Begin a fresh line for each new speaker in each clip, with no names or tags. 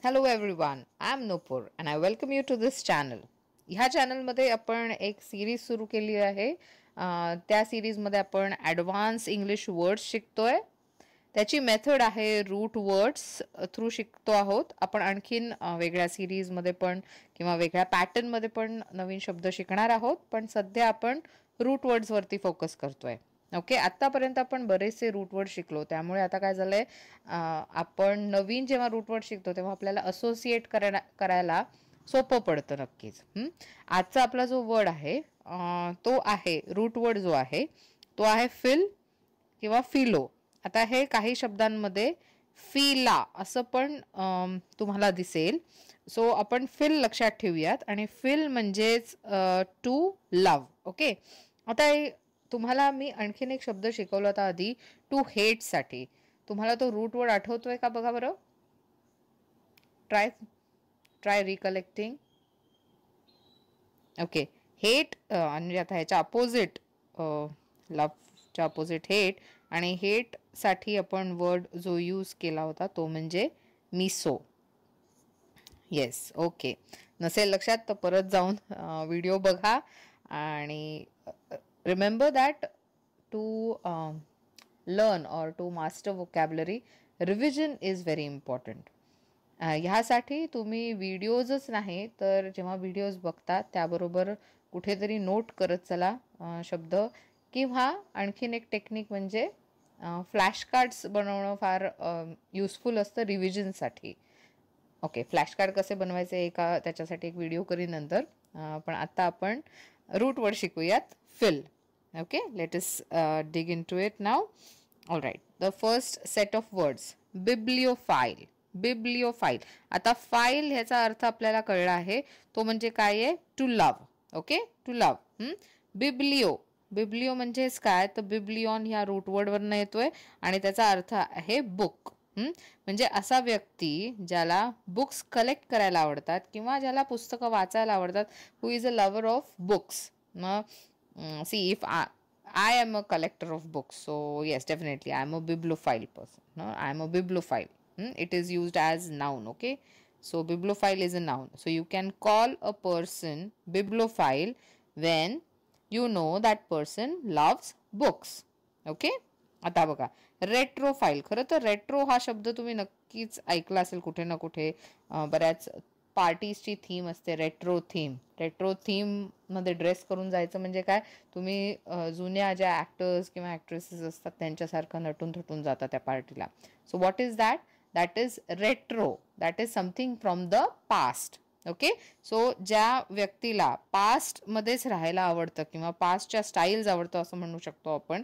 Hello everyone, I am Nupur and I welcome you to this channel. ह्या चॅनलमध्ये आपण एक सिरीज सुरू केली आहे. त्या सिरीजमध्ये आपण ॲडव्हान्स इंग्लिश वर्ड्स शिकतोय. त्याची मेथड आहे रूट वर्ड्स थ्रू शिकतो आहोत. आपण आणखीन वेगळ्या सिरीजमध्ये पण किंवा वेगळ्या पॅटर्नमध्ये पण नवीन शब्द शिकणार आहोत. पण सध्या आपण रूट वर्ड्सवरती फोकस करतोय. ओके, आत्तापर्यंत आपण बरेचसे रूट वर्ड शिकलो. त्यामुळे आता काय झालंय, आपण नवीन जेव्हा रूट वर्ड शिकतो तेव्हा आपल्याला असोसिएट करायला सोपं पडतं नक्कीच. आजचा आपला जो वर्ड आहे तो आहे रूट वर्ड जो आहे तो आहे फिल किंवा फिलो. आता हे काही शब्दांमध्ये फिला असं पण तुम्हाला दिसेल. सो आपण फिल लक्षात ठेवूयात. आणि फिल म्हणजेच टू लव्ह. ओके, आता तुम्हाला मी आणखीन एक शब्द शिकवला होता आधी, टू हेट साठी. तुम्हाला तो रूट वर्ड आठवतोय का बघा बरं. Try recollecting. ओके, हेट म्हणजे आता ह्याच्या अपोजिट, लव्हच्या अपोजिट हेट. आणि हेट साठी आपण वर्ड जो यूज केला होता तो म्हणजे मिसो. Yes, okay. नसेल लक्षात तर परत जाऊन व्हिडिओ बघा. आणि remember that to learn or to master vocabulary, revision is very important. ह्यासाठी तुम्ही व्हिडिओजच नाही तर जेव्हा व्हिडिओज बघता त्याबरोबर कुठेतरी नोट करत चला शब्द. किंवा आणखीन एक टेक्निक म्हणजे फ्लॅश कार्ड्स बनवणं फार युजफुल असतं रिव्हिजनसाठी. ओके, फ्लॅश कार्ड कसे बनवायचे त्याच्यासाठी एक व्हिडिओ करीन नंतर. पण आता आपण रूट वर्ड शिकूयात, phil. Okay, let us dig into it now. All right, the first set of words, bibliophile. Bibliophile. आता फाईल ह्याचा अर्थ आपल्याला कळला आहे, तो म्हणजे काय आहे, to love. Okay, to love. Biblio म्हणजेच काय, तर बिब्लिओन ह्या रूट वर्डवरनं येतोय आणि त्याचा अर्थ आहे बुक. म्हणजे असा व्यक्ती ज्याला बुक्स कलेक्ट करायला आवडतात किंवा ज्याला पुस्तकं वाचायला आवडतात, who is a lover of books. मग see, if I am a collector of books, so yes, definitely I am a bibliophile person. No, I am a bibliophile. It is used as noun. Okay, so bibliophile is a noun. So you can call a person bibliophile when you know that person loves books. Okay, आता बघा रेट्रोफाईल. खरं तर retro हा शब्द तुम्ही नक्कीच ऐकला असेल कुठे ना कुठे. बऱ्याच पार्टीजची थीम असते रेट्रो थीम. रेट्रो थीम मध्ये ड्रेस करून जायचं म्हणजे काय, तुम्ही जुन्या ज्या ॲक्टर्स किंवा ॲक्ट्रेसेस असतात त्यांच्यासारखं नटून थटून जाता त्या पार्टीला. So what is that, that is retro. That is something from the past. Okay, so ज्या व्यक्तीला पास्टमध्येच राहायला आवडतं किंवा पास्टच्या स्टाईल्स आवडतं असं म्हणू शकतो आपण,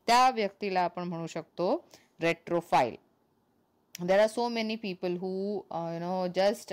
त्या व्यक्तीला आपण म्हणू शकतो रेट्रोफाईल. There are so many people who just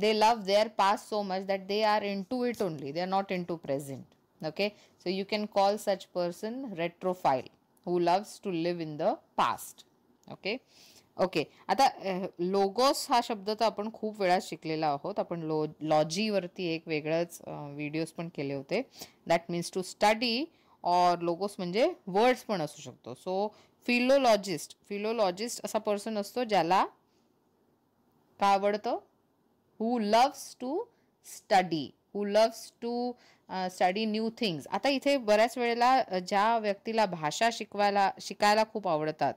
they love their past so much that they are into it only, they are not into present. Okay, so you can call such person retrophile who loves to live in the past. Okay, आता logos हा शब्द तर आपण खूप वेळा शिकलेला आहोत. आपण लॉजीवरती एक वेगळंच व्हिडिओज पण केले होते. दॅट मीन्स टू स्टडी, और लोगोस म्हणजे वर्ड्स पण असू शकतो. सो फिलोलॉजिस्ट असा पर्सन असतो ज्याला काय आवडतं, who loves to study new things. आता इथे बऱ्याच वेळेला ज्या व्यक्तीला भाषा शिकायला खूप आवडतात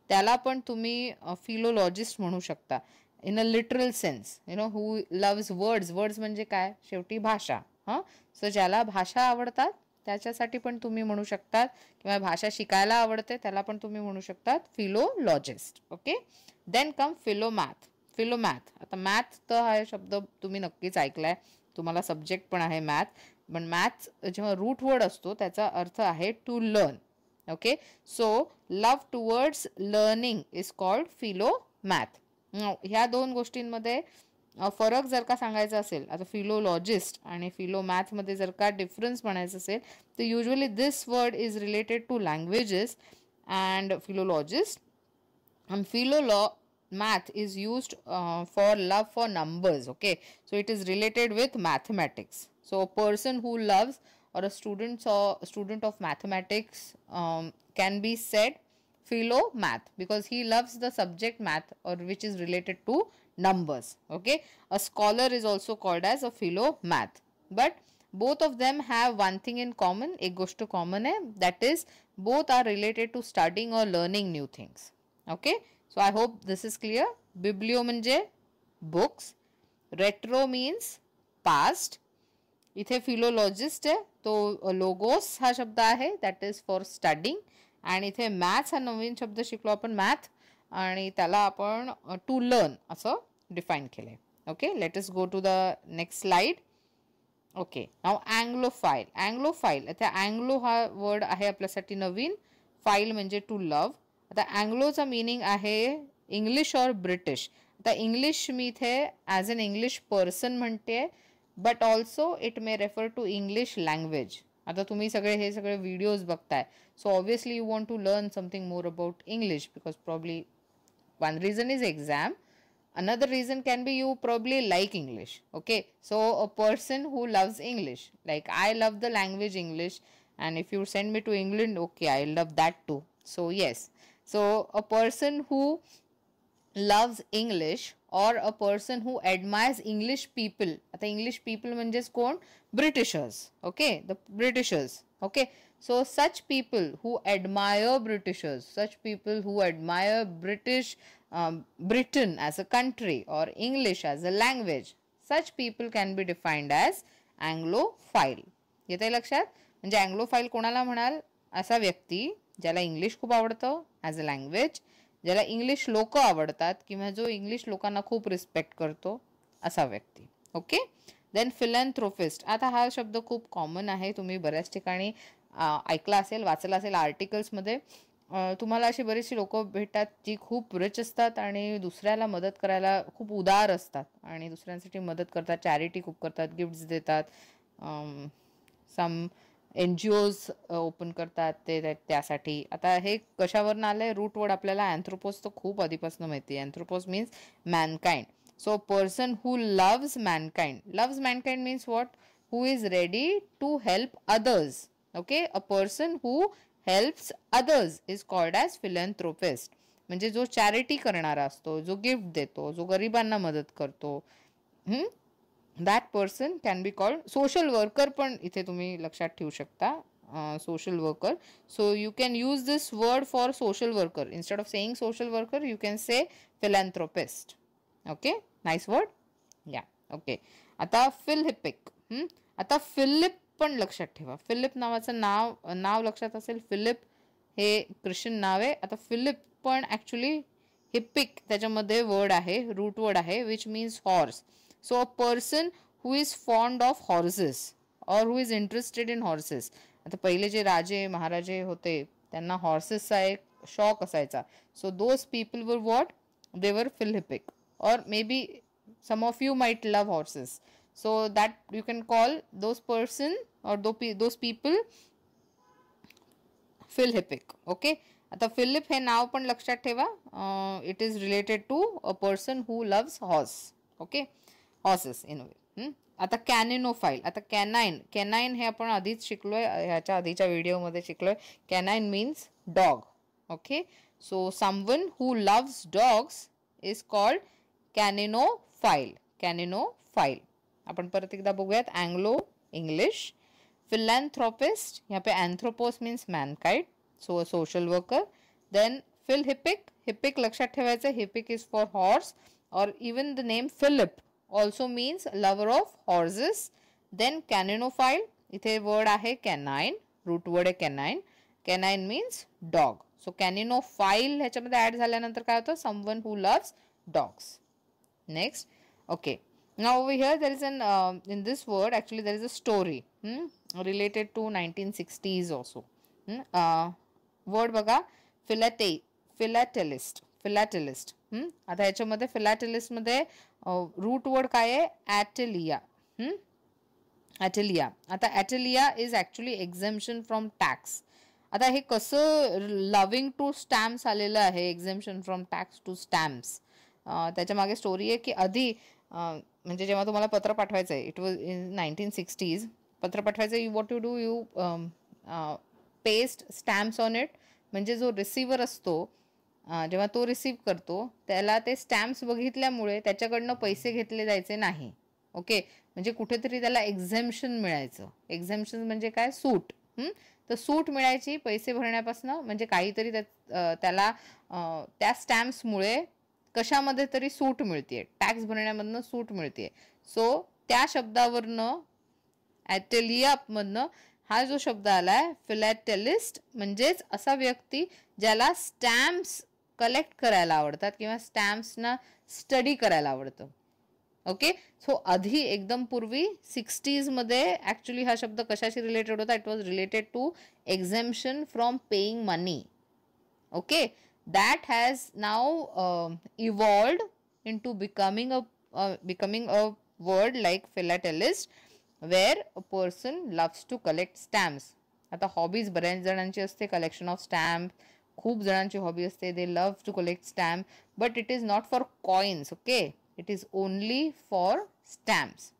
त्याला पण तुम्ही फिलोलॉजिस्ट म्हणू शकता in a literal sense. Who loves words म्हणजे काय, शेवटी भाषा. सो ज्याला भाषा आवडतात त्याच्यासाठी पण तुम्ही म्हणू शकतात, किंवा भाषा शिकायला आवडते त्याला पण तुम्ही म्हणू शकतात philologist. Okay, then come philomath. आता मॅथ तर हा शब्द तुम्ही नक्कीच ऐकलाय, तुम्हाला सब्जेक्ट पण आहे मॅथ. पण मॅथ जेव्हा रूट वर्ड असतो त्याचा अर्थ आहे to learn. Okay, so love towards learning is called philomath. ह्या दोन गोष्टींमध्ये फरक जर का सांगायचा असेल, आता फिलोलॉजिस्ट आणि फिलोमॅथमध्ये जर का डिफरन्स म्हणायचं असेल तर usually this word is related to languages and philologist. and math is used for love for numbers. Okay, so it is related with mathematics. So a person who loves or a student of mathematics can be said philomath because he loves the subject math or which is related to numbers. Okay, a scholar is also called as a philomath, but both of them have one thing in common. एक गोष्ट common है, that is both are related to studying or learning new things. Okay, so I hope this is clear. Biblio म्हणजे books, retro means past, इथे philologist आहे तो logos हा शब्द आहे, दॅट इज फॉर स्टडिंग, आणि इथे मॅथ्स हा नवीन शब्द शिकलो आपण मॅथ, आणि त्याला आपण टू लर्न असं डिफाईन केलंय. Okay, let us go to the next slide. Okay, नाव अँग्लोफाईल. अँग्लोफाईल, आता अँग्लो हा वर्ड आहे आपल्यासाठी नवीन, फाईल म्हणजे टू लव्ह. आता अँग्लोचा मिनिंग आहे इंग्लिश और ब्रिटिश. आता इंग्लिश मी इथे ॲज अन इंग्लिश पर्सन म्हणते, but also it may refer to English language. आता तुम्ही सगळे हे सगळे व्हिडिओज बघताय, so obviously you want to learn something more about English, because probably one reason is exam, another reason can be you probably like English. Okay, so a person who loves English, like I love the language English, and if you send me to England, okay, I love that too. So yes, so a person who loves English or a person who admires English people, आता English people म्हणजेच कोण, Britishers. Okay, the Britishers. Okay, so such people who admire Britishers, such people who admire Britain as a country or English as a language, such people can be defined as Anglophile. येते लक्षात? म्हणजे Anglophile कोणाला म्हणाल? असा व्यक्ती ज्याला English खूप आवडतं ॲज अ लँग्वेज, ज्याला इंग्लिश लोक आवडतात किंवा जो इंग्लिश लोकांना खूप रिस्पेक्ट करतो असा व्यक्ती. Okay, then philanthropist. आता हा शब्द खूप कॉमन आहे, तुम्ही बऱ्याच ठिकाणी ऐकला असेल, वाचला असेल आर्टिकल्समध्ये. तुम्हाला अशी बरीचशी लोक भेटतात जी खूप रिच असतात आणि दुसऱ्याला मदत करायला खूप उदार असतात आणि दुसऱ्यांसाठी मदत करतात, चॅरिटी खूप करतात, गिफ्ट्स देतात, सम NGOs ओपन करतात ते त्यासाठी. आता हे कशावरून आलंय, रूट वर्ड आपल्याला अँथ्रोपोस तर खूप आधीपासून माहिती आहे. Anthropos means mankind. So person who loves mankind. Loves mankind means what? Who is ready to help others. Okay, a person who helps others is called as philanthropist. म्हणजे जो चॅरिटी करणारा असतो, जो गिफ्ट देतो, जो गरिबांना मदत करतो, that person can be called social worker. पण इथे तुम्ही लक्षात ठेवू शकता social worker. So you can use this word for social worker. Instead of saying social worker, you can say philanthropist. Okay, nice word. Yeah, okay. आता फिलिपिक. आता Philip पण लक्षात ठेवा. फिलिप नावाचं नाव लक्षात असेल. फिलिप हे ख्रिश्चन नाव आहे. आता फिलिप पण ॲक्च्युली हिपिक त्याच्यामध्ये वर्ड आहे, रूट वर्ड आहे, which means horse. So a person who is fond of horses or who is interested in horses. आता पहिले जे राजे महाराजे होते त्यांना हॉर्सेसचा एक शॉक असायचा. So those people were what? They were philippic. Or maybe some of you might love horses. So that you can call those person or those people philippic. Okay. आता फिलिप हे नाव पण लक्षात ठेवा. It is related to a person who loves horse. Okay, horses in way. आता caninophile. आता कॅनाइन हे आपण आधीच शिकलोय, ह्याच्या आधीच्या व्हिडिओमध्ये शिकलोय. Canine means dog. Okay, so someone who loves dogs is called caninophile. Caninophile. आपण परत एकदा बघूयात. Anglo English. फिलॅन्थ्रोपिस्ट, यहाँ पे anthropos means mankind, so a social worker. Then philhippic. Hippic लक्षात ठेवायचं. हिपिक इज फॉर हॉर्स, और even the name Philip also means lover of horses. Then caninophile, इथे वर्ड आहे canine, रूट वर्ड आहे canine. Canine means dog. So caninophile ह्याच्यामध्ये add झाल्यानंतर काय होतं? someone who loves dogs. Next, okay, now over here there is an in this word actually there is a story related to 1960s also. Word बघा, फिलॅटेलिस्ट. फिलॅटेलिस्ट. आता ह्याच्यामध्ये फिलॅटेलिस्टमध्ये route word काय आहे? ॲटेलिया. ॲटेलिया. आता ॲटेलिया इज ॲक्च्युली एक्झेम्पशन फ्रॉम टॅक्स. आता हे कसं loving to stamps आलेलं आहे, एक्झेम्पशन फ्रॉम टॅक्स टू स्टॅम्प्स. त्याच्या मागे स्टोरी आहे की आधी म्हणजे जेव्हा तुम्हाला पत्र पाठवायचं आहे, इट वॉज इन 1960s, पत्र पाठवायचं, you what you do, you paste stamps on it. म्हणजे जो रिसिव्हर असतो जेव्हा तो रिसीव्ह करतो त्याला ते स्टॅम्प्स बघितल्यामुळे त्याच्याकडनं पैसे घेतले जायचे नाही. ओके, म्हणजे कुठेतरी त्याला एक्झेम्पशन मिळायचं. एक्झेम्पशन म्हणजे काय, सूट. तर सूट मिळायची पैसे भरण्यापासून, म्हणजे काहीतरी त्याला त्या स्टॅम्प्समुळे कशामध्ये तरी सूट मिळते, टॅक्स भरण्यामधनं सूट मिळते. सो त्या शब्दावरनं ॲटेलियामधनं हा जो शब्द आलाय फिलॅटेलिस्ट, म्हणजेच असा व्यक्ती ज्याला स्टॅम्प्स कलेक्ट करायला आवडतात किंवा स्टॅम्प्सना स्टडी करायला आवडतं. ओके, सो आधी एकदम पूर्वी 60s मध्ये ॲक्च्युली हा शब्द कशाशी रिलेटेड होता? It was related to exemption from paying money. Okay, that has now evolved into becoming a word like philatelist, where a person loves to collect stamps. आता hobbies बऱ्याच जणांची असते, कलेक्शन ऑफ स्टॅम्प. खूप जणांची hobby असते, they love to collect stamp, but it is not for coins. Okay, it is only for stamps.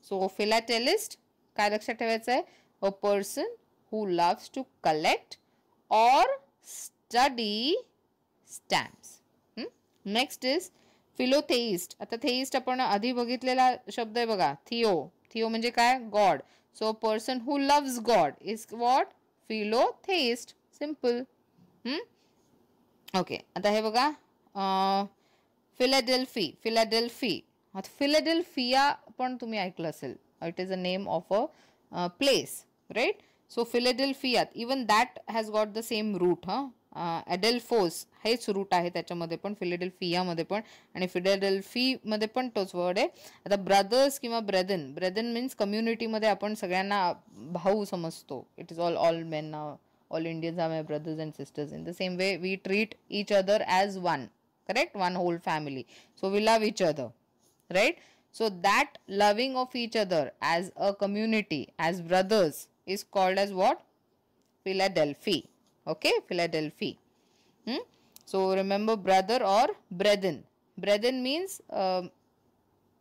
So philatelist काय लक्षात ठेवायचं आहे? A person who loves to collect or study stamps. Next is philotheist. आता theist आपण आधी बघितलेला शब्द आहे बघा, थिओ. थिओ म्हणजे काय? God. So person who loves God is what? Philotheist. Simple. Okay, आता हे बघा, फिलाडेल्फी. फिलाडेल्फिया पण तुम्ही ऐकलं असेल. It is a name of a place, right? So फिलाडेल्फियात even that has got the same root. Adelphos हेच रूट आहे त्याच्यामध्ये पण, फिलाडेल्फियामध्ये पण, आणि फिलाडेल्फीमध्ये पण तोच वर्ड आहे. आता ब्रदर्स किंवा ब्रेदन मीन्स कम्युनिटीमध्ये आपण सगळ्यांना भाऊ समजतो. It is all main. All Indians are my brothers and sisters. In the same way, we treat each other as one, correct? One whole family. So we love each other, right? So that loving of each other as a community, as brothers, is called as what? Philadelphia. Okay, Philadelphia. So remember brother or brethren. Brethren means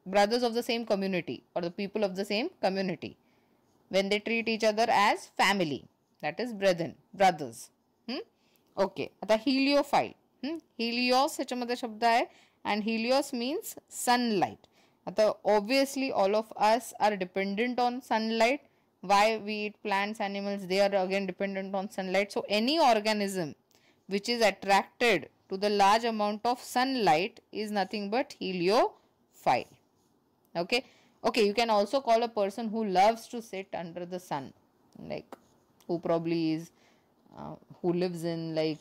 brothers of the same community or the people of the same community. When they treat each other as family, that is brethren, brothers. Okay, आता heliophiles. Helios ह्याच्यामध्ये शब्द आहे, and helios means sunlight. आता obviously all of us are dependent on sunlight. Why we eat plants, animals, they are again dependent on sunlight. So any organism which is attracted to the large amount of sunlight is nothing but heliophile. Okay, you can also call a person who loves to sit under the sun, like who probably is who lives in like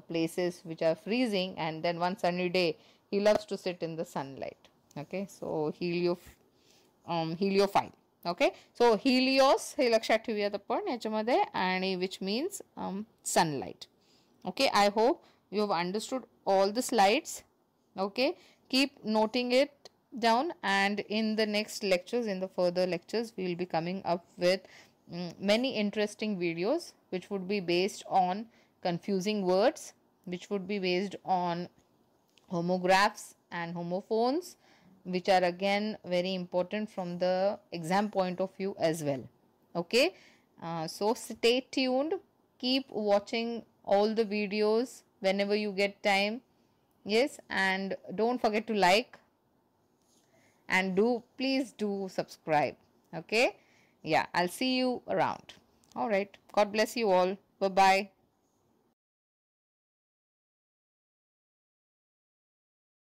places which are freezing, and then one sunny day he loves to sit in the sunlight. Okay, so heliophile. Okay, so helios हे लक्षात ठेवूयात आपण याच्यामध्ये, आणि which means sunlight. Okay, I hope you have understood all the slides. Okay, keep noting it down, and in the next lectures, in the further lectures, we will be coming up with many interesting videos which would be based on confusing words, which would be based on homographs and homophones, which are again very important from the exam point of view as well. Okay, so stay tuned, keep watching all the videos whenever you get time. Yes, and don't forget to like, and please do subscribe. Okay, yeah, I'll see you around. All right, God bless you all. Bye bye.